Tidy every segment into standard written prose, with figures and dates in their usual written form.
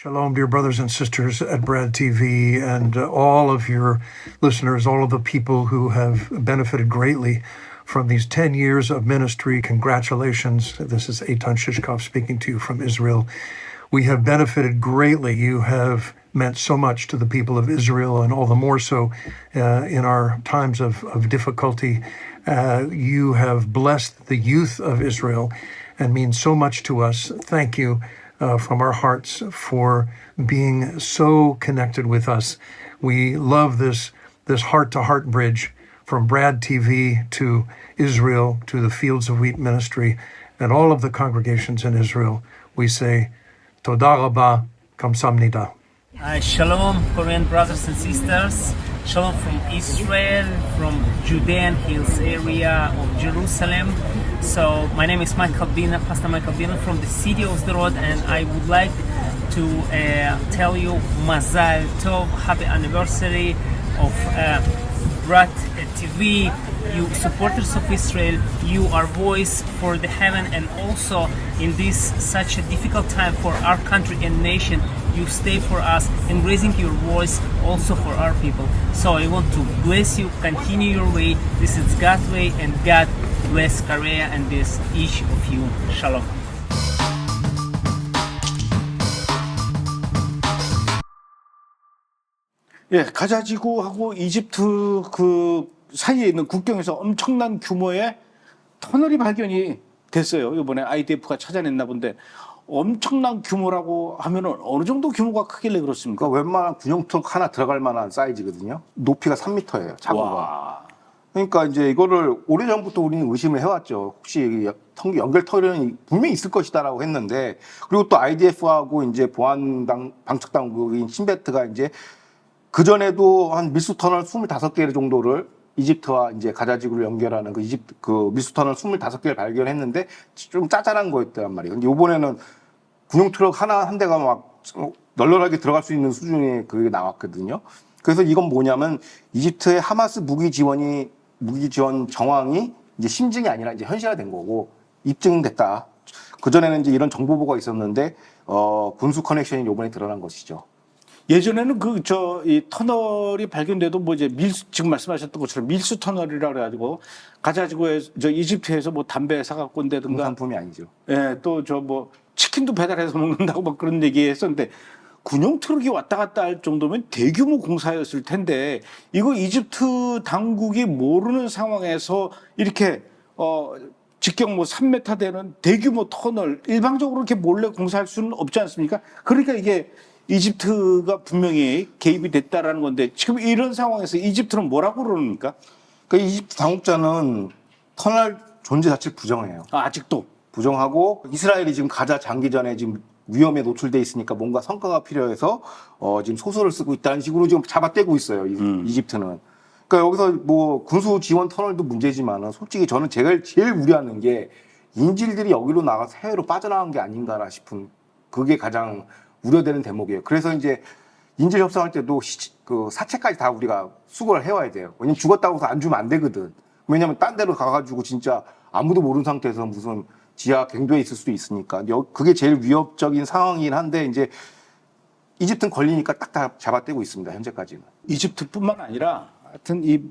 Shalom, dear brothers and sisters at Brad TV and all of your listeners, all of the people who have benefited greatly from these 10 years of ministry. Congratulations. This is Eitan Shishkov speaking to you from Israel. We have benefited greatly. You have meant so much to the people of Israel, and all the more so in our times of difficulty. You have blessed the youth of Israel and mean so much to us. Thank you from our hearts for being so connected with us. We love this heart-to-heart bridge from Brad TV to Israel to the Fields of Wheat Ministry and all of the congregations in Israel. We say, Toda Rabba, Kamsamnida. Shalom, Korean brothers and sisters. Shalom from Israel, from Judean Hills area of Jerusalem. So my name is Michael Bina, Pastor Michael Bina from the city of Sderot, and I would like to tell you Mazal Tov, happy anniversary of Brat TV. You supporters of Israel, you are voice for the heaven, and also in this such a difficult time for our country and nation, you stay for us and raising your voice also for our people. So I want to bless you, continue your way. This is God's way, and God bless Korea and this each of you. Shalom. 예, 가자 지구하고 이집트 그 사이에 있는 국경에서 엄청난 규모의 터널이 발견이 됐어요. 이번에 IDF가 찾아냈나 본데 엄청난 규모라고 하면은 어느 정도 규모가 크길래 그렇습니까? 그러니까 웬만한 군용트럭 하나 들어갈 만한 사이즈거든요. 높이가 3m예요. 작업가. 그러니까 이제 이거를 오래전부터 우리는 의심을 해왔죠. 혹시 연결 터널이 분명히 있을 것이다라고 했는데, 그리고 또 IDF하고 이제 방측 당국인 신베트가 이제 그 전에도 한 밀수 터널 25개 정도를 이집트와 이제 가자지구를 연결하는 그 밀수 터널 25개를 발견했는데 좀 짜잘한 거였단 말이에요. 근데 이번에는 군용 트럭 한 대가 막 널널하게 들어갈 수 있는 수준의 그게 나왔거든요. 그래서 이건 뭐냐면 이집트의 하마스 무기 지원 정황이 이제 심증이 아니라 이제 현실화된 거고 입증됐다. 그 전에는 이제 이런 정보보고가 있었는데 군수 커넥션이 이번에 드러난 것이죠. 예전에는 이 터널이 발견돼도 뭐 이제 지금 말씀하셨던 것처럼 밀수 터널이라 그래가지고 가자지구에 이집트에서 뭐 담배 사갖고 온다든가 상품이 아니죠. 예, 또 뭐 치킨도 배달해서 먹는다고 막 그런 얘기 했었는데 군용 트럭이 왔다 갔다 할 정도면 대규모 공사였을 텐데 이거 이집트 당국이 모르는 상황에서 이렇게 직경 뭐 3m 되는 대규모 터널 일방적으로 이렇게 몰래 공사할 수는 없지 않습니까? 그러니까 이게 이집트가 분명히 개입이 됐다라는 건데 지금 이런 상황에서 이집트는 뭐라고 그러는가? 그러니까 이집트 당국자는 터널 존재 자체를 부정해요. 아직도 부정하고 이스라엘이 지금 가자 장기전에 지금 위험에 노출돼 있으니까 뭔가 성과가 필요해서 지금 소설을 쓰고 있다는 식으로 지금 잡아떼고 있어요. 이집트는. 그러니까 여기서 뭐 군수 지원 터널도 문제지만은 솔직히 저는 제일 우려하는 게 인질들이 여기로 나가서 해외로 빠져나간 게 아닌가라 싶은 그게 가장 우려되는 대목이에요. 그래서 이제 인질 협상할 때도 그 사체까지 다 우리가 수거를 해와야 돼요. 왜냐면 죽었다고 해서 안 주면 안 되거든. 왜냐면 딴 데로 가가지고 진짜 아무도 모르는 상태에서 무슨 지하 갱도에 있을 수도 있으니까. 그게 제일 위협적인 상황이긴 한데 이제 이집트는 걸리니까 딱 다 잡아떼고 있습니다. 현재까지는. 이집트뿐만 아니라 하여튼 이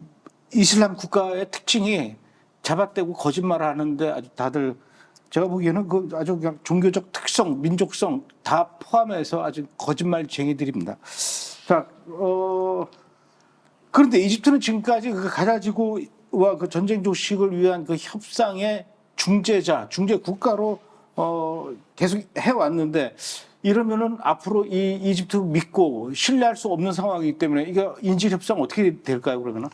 이슬람 국가의 특징이 잡아떼고 거짓말을 하는데 아주 다들 제가 보기에는 그 아주 그냥 종교적 특성, 민족성 다 포함해서 아주 거짓말쟁이들입니다. 자, 그런데 이집트는 지금까지 그 가자지구와 그 전쟁 조식을 위한 그 협상의 중재 국가로 계속 해왔는데 이러면은 앞으로 이 이집트 믿고 신뢰할 수 없는 상황이기 때문에 이게 인질 협상 어떻게 될까요, 그러면은?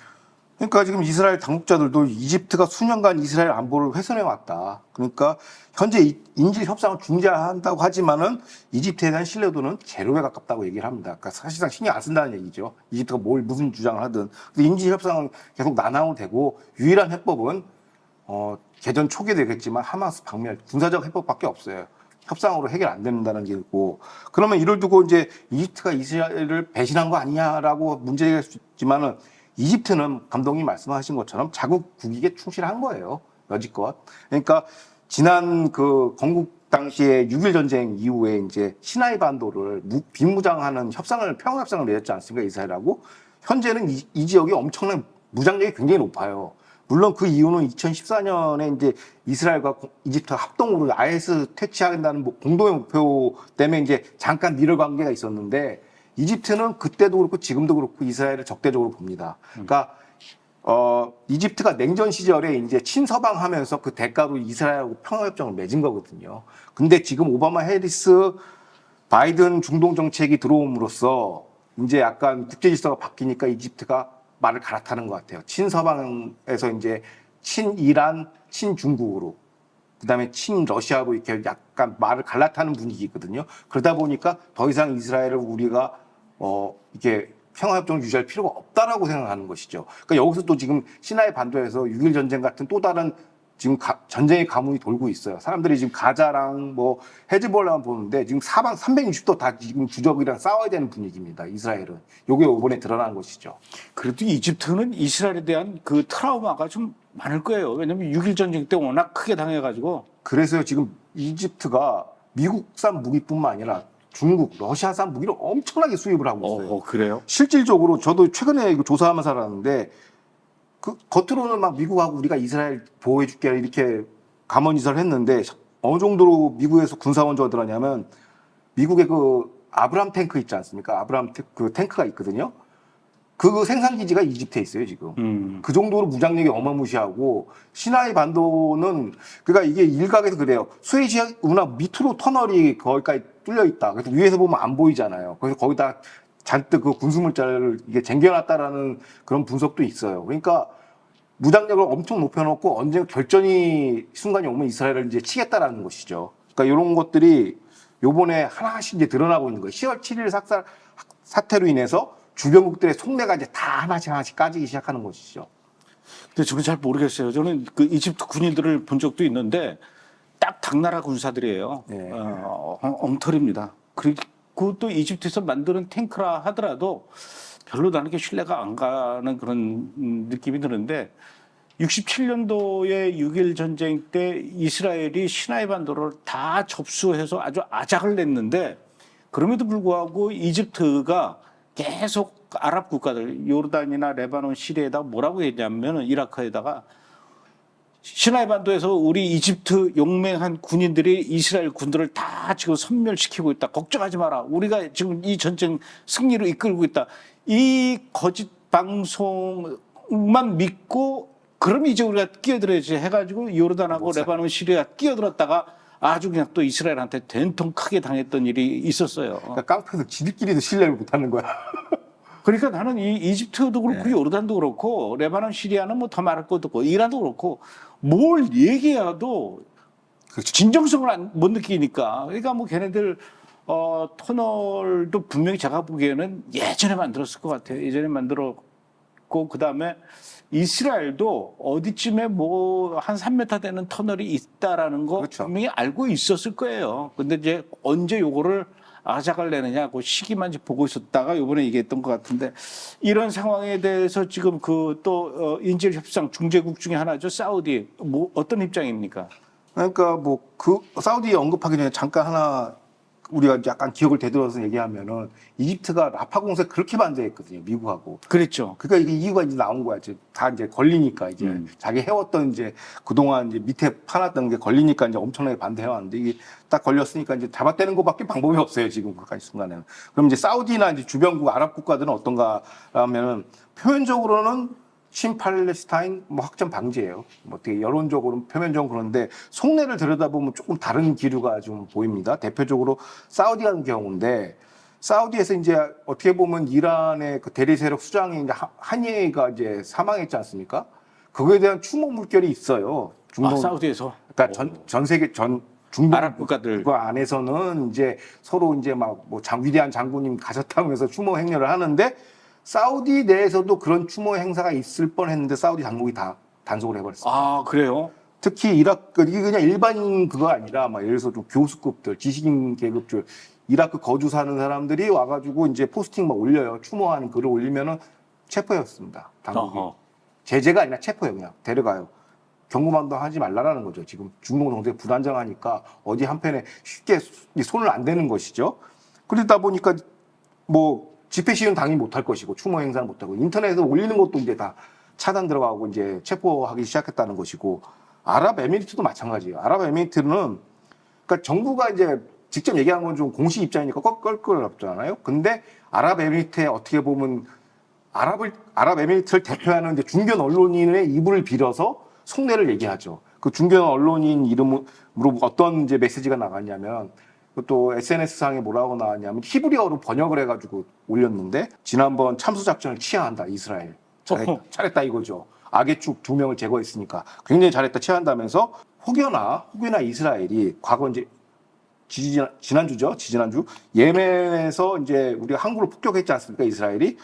그러니까 지금 이스라엘 당국자들도 이집트가 수년간 이스라엘 안보를 훼손해 왔다. 그러니까 현재 인질 협상을 중재한다고 하지만은 이집트에 대한 신뢰도는 제로에 가깝다고 얘기를 합니다. 그러니까 사실상 신경 안 쓴다는 얘기죠. 이집트가 무슨 주장을 하든. 인질 협상은 계속 난항으로 되고 유일한 해법은 개전 초기에 되겠지만 하마스 박멸, 군사적 해법밖에 없어요. 협상으로 해결 안 된다는 게 있고, 그러면 이를 두고 이제 이집트가 이스라엘을 배신한 거 아니냐라고 문제될 수 있지만은 이집트는 감독님 말씀하신 것처럼 자국 국익에 충실한 거예요. 여지껏. 그러니까 지난 그 건국 당시에 6.1 전쟁 이후에 이제 시나이 반도를 비무장하는 평화 협상을 맺었지 않습니까? 이스라엘하고. 현재는 이 지역이 엄청난 무장력이 굉장히 높아요. 물론 그 이유는 2014년에 이제 이스라엘과 이집트가 합동으로 IS 퇴치한다는 공동의 목표 때문에 이제 잠깐 미러 관계가 있었는데, 이집트는 그때도 그렇고 지금도 그렇고 이스라엘을 적대적으로 봅니다. 그러니까 이집트가 냉전 시절에 이제 친서방하면서 그 대가로 이스라엘하고 평화협정을 맺은 거거든요. 근데 지금 오바마 해리스 바이든 중동 정책이 들어옴으로써 이제 약간 국제 질서가 바뀌니까 이집트가 말을 갈아타는 것 같아요. 친서방에서 이제 친이란, 친중국으로, 그다음에 친러시아로 이렇게 약간 말을 갈라타는 분위기거든요. 그러다 보니까 더 이상 이스라엘을 우리가 이게 평화협정을 유지할 필요가 없다라고 생각하는 것이죠. 그러니까 여기서 또 지금 시나이 반도에서 6.1 전쟁 같은 또 다른 지금 전쟁의 가문이 돌고 있어요. 사람들이 지금 가자랑 뭐 헤즈볼라만 보는데 지금 사방 360도 다 지금 주적이랑 싸워야 되는 분위기입니다. 이스라엘은. 요게 이번에 드러난 것이죠. 그래도 이집트는 이스라엘에 대한 그 트라우마가 좀 많을 거예요. 왜냐면 6.1 전쟁 때 워낙 크게 당해가지고. 그래서 지금 이집트가 미국산 무기뿐만 아니라 중국, 러시아산 무기를 엄청나게 수입을 하고 있어요. 그래요? 실질적으로 저도 최근에 이거 조사하면서 알았는데, 그 겉으로는 막 미국하고 우리가 이스라엘 보호해줄게 이렇게 감언이설을 했는데, 어느 정도로 미국에서 군사원조가 들어가냐면, 미국의 그 아브람 탱크 있지 않습니까? 아브람 그 탱크가 있거든요. 그 생산 기지가 이집트에 있어요 지금. 그 정도로 무장력이 어마무시하고, 시나이 반도는 그러니까 이게 일각에서 그래요. 수에즈 운하 밑으로 터널이 거기까지 뚫려 있다. 그래서 위에서 보면 안 보이잖아요. 그래서 거기다 잔뜩 그 군수물자를 이게 쟁겨놨다라는 그런 분석도 있어요. 그러니까 무장력을 엄청 높여놓고 언젠가 결전이 순간이 오면 이스라엘을 이제 치겠다라는 것이죠. 그러니까 이런 것들이 요번에 하나씩 이제 드러나고 있는 거예요. 10월 7일 사태로 인해서 주변국들의 속내가 이제 다 하나씩 까지기 시작하는 것이죠. 근데 저는 잘 모르겠어요. 저는 그 이집트 군인들을 본 적도 있는데 딱 당나라 군사들이에요. 네. 엉터리입니다. 그리고 또 이집트에서 만드는 탱크라 하더라도 별로 나는 게 신뢰가 안 가는 그런 느낌이 드는데, 67년도에 6.1 전쟁 때 이스라엘이 시나이 반도를 다 접수해서 아주 아작을 냈는데, 그럼에도 불구하고 이집트가 계속 아랍 국가들, 요르단이나 레바논, 시리아에다가 뭐라고 했냐면은 이라크에다가 시나이 반도에서 우리 이집트 용맹한 군인들이 이스라엘 군들을 다 지금 섬멸시키고 있다. 걱정하지 마라. 우리가 지금 이 전쟁 승리로 이끌고 있다. 이 거짓 방송만 믿고 그럼 이제 우리가 끼어들어야지 해가지고 요르단하고 레바논, 시리아 끼어들었다가 아주 그냥 또 이스라엘한테 된통 크게 당했던 일이 있었어요. 그러니까 깡패에서 지들끼리도 신뢰를 못하는 거야. 그러니까 나는 이 이집트도 그렇고 요르단도 그렇고 레바논, 시리아는 뭐 더 말할 것도 없고 이란도 그렇고 뭘 얘기해도 진정성을 못 느끼니까. 그러니까 뭐 걔네들 터널도 분명히 제가 보기에는 예전에 만들었을 것 같아요. 예전에 만들었고, 그 다음에 이스라엘도 어디쯤에 뭐 한 3m 되는 터널이 있다라는 거 그렇죠. 분명히 알고 있었을 거예요. 근데 이제 언제 요거를 아작을 내느냐, 그 시기만 보고 있었다가 요번에 얘기했던 것 같은데, 이런 상황에 대해서 지금 그 또 인질 협상 중재국 중에 하나죠. 사우디. 뭐 어떤 입장입니까? 그러니까 뭐 그 사우디 언급하기 전에 잠깐 하나 우리가 약간 기억을 되돌아서 얘기하면은, 이집트가 라파 공세 그렇게 반대했거든요, 미국하고. 그랬죠. 그러니까 이게 이유가 이제 나온 거야. 이제 다 이제 걸리니까 이제 자기 해왔던 이제 그동안 이제 밑에 파놨던 게 걸리니까 이제 엄청나게 반대해왔는데, 이게 딱 걸렸으니까 이제 잡아떼는 것밖에 방법이 없어요, 지금 그까지 순간에는. 그럼 이제 사우디나 이제 주변국 아랍 국가들은 어떤가 하면은, 표면적으로는 친팔레스타인 뭐 확전 방지예요. 뭐 어떻게 여론적으로 표면적으로 그런데 속내를 들여다보면 조금 다른 기류가 좀 보입니다. 대표적으로 사우디 같은 경우인데, 사우디에서 이제 어떻게 보면 이란의 그 대리 세력 수장이 이제 하니에가 이제 사망했지 않습니까? 그거에 대한 추모 물결이 있어요. 중동, 사우디에서. 그러니까 전 세계 중동 아랍 국가들 그 안에서는 이제 서로 이제 막 뭐 위대한 장군님 가셨다면서 추모 행렬을 하는데, 사우디 내에서도 그런 추모 행사가 있을 뻔했는데 사우디 당국이 다 단속을 해버렸어요. 아, 그래요? 특히 이라크, 이게 그냥 일반인 그거 아니라 막 예를 들어서 좀 교수급들, 지식인 계급들, 이라크 거주 사는 사람들이 와가지고 이제 포스팅 막 올려요. 추모하는 글을 올리면은 체포였습니다. 당국이. 어허. 제재가 아니라 체포예요. 그냥 데려가요. 경고만도 하지 말라라는 거죠. 지금 중동 정세가 불안정하니까 어디 한편에 쉽게 손을 안 대는 것이죠. 그러다 보니까 뭐 집회 시위는 당연히 못할 것이고 추모 행사는 못하고 인터넷에 올리는 것도 이제 다 차단 들어가고 이제 체포하기 시작했다는 것이고 아랍에미리트도 마찬가지예요. 아랍에미리트는 그러니까 정부가 이제 직접 얘기한 건 좀 공식 입장이니까 껄껄거렸잖아요. 근데 아랍에미리트에 어떻게 보면 아랍에미리트를 대표하는 이제 중견 언론인의 이불을 빌어서 속내를 얘기하죠. 그 중견 언론인 이름으로 어떤 이제 메시지가 나갔냐면 또 SNS 상에 뭐라고 나왔냐면 히브리어로 번역을 해가지고 올렸는데 지난번 참수 작전을 취하한다 이스라엘 잘했다 이거죠. 악의 축 2명을 제거했으니까 굉장히 잘했다 취한다면서 혹여나 이스라엘이 과거 이제 지난주 예멘에서 이제 우리가 항구를 폭격했지 않습니까 이스라엘이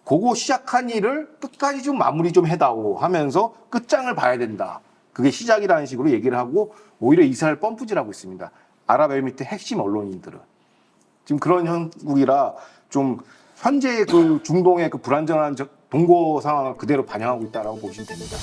그거 시작한 일을 끝까지 좀 마무리 좀 해다오 하면서 끝장을 봐야 된다. 그게 시작이라는 식으로 얘기를 하고 오히려 이스라엘 펌프질하고 있습니다. 아랍에미리트 핵심 언론인들은 지금 그런 형국이라 좀 현재 그 중동의 그 불안정한 동거 상황을 그대로 반영하고 있다라고 보시면 됩니다.